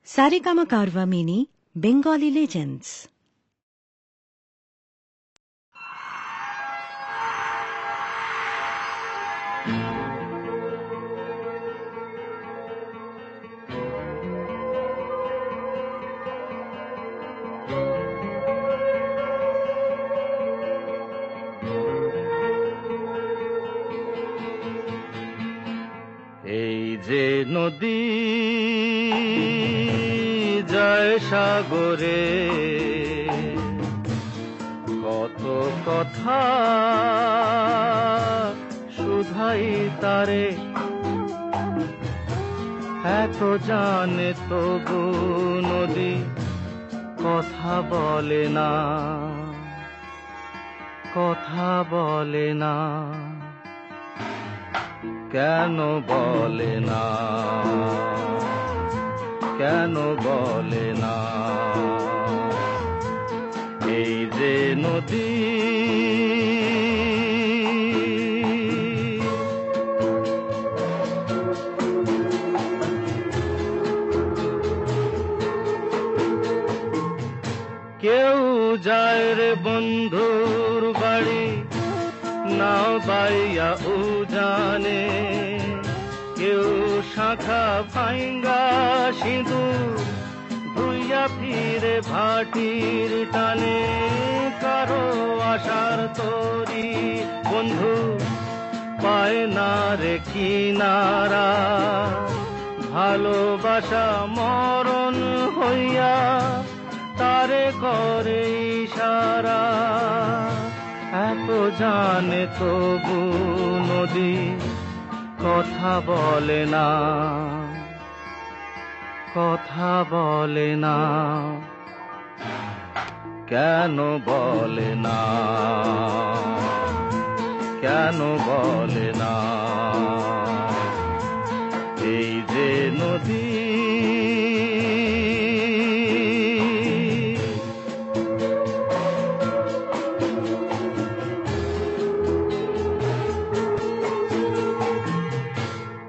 Saregama Karva Mini Bengali Legends. এই যে নদী যায় সাগরে, কত কথা শুধাই তারে, এত জানে তবু নদী কথা বলে না, কথা বলে না। কেন বলে না, কেন বলে না? এই যে নদী কেউ যায় রে বন্ধুর বাড়ি, নাও বাইয়া উজানে, কেউ শাখা ভাঙ্গা সিঁদুর ধুইয়া ফিরে ভাটির টানে, কারো আশার তরি বন্ধু পায় না রে কিনারা, ভালোবাসা মরণ হইয়া তারে করে ইশারা, এত জানে তবু নদী কথা বলে না, কথা বলে না। কেন বলে না, কেন বলে না? এই যে নদী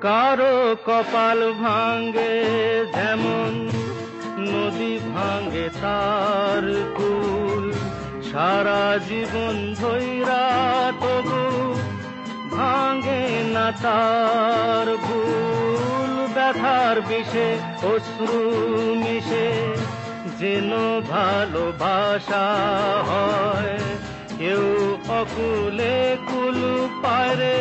কারো কপাল ভাঙ্গে যেমন নদী ভাঙ্গে তার কুল, সারা জীবন ধইরা তবু ভাঙ্গে না তার ভুল, ব্যথার বিষে অশ্রু মিশে যেন ভালোবাসা হয়, কেউ অকুলে কুল পায় রে,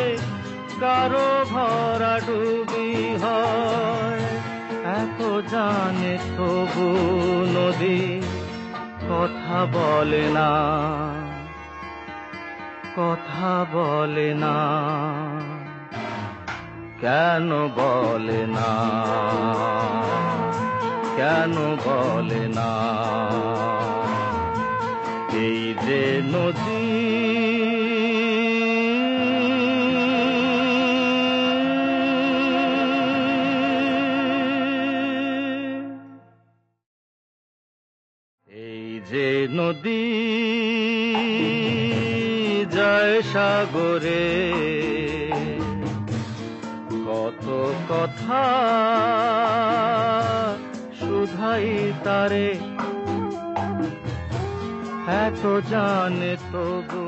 কারো ভরা ডুবি হয়, এত জানে তবু নদী কথা বলে না, কথা বলে না। কেন বলে না, কেন বলে না? এই যে নদী যে নদী যায় সাগরে, কত কথা শুধাই তারে, এত জানে তবু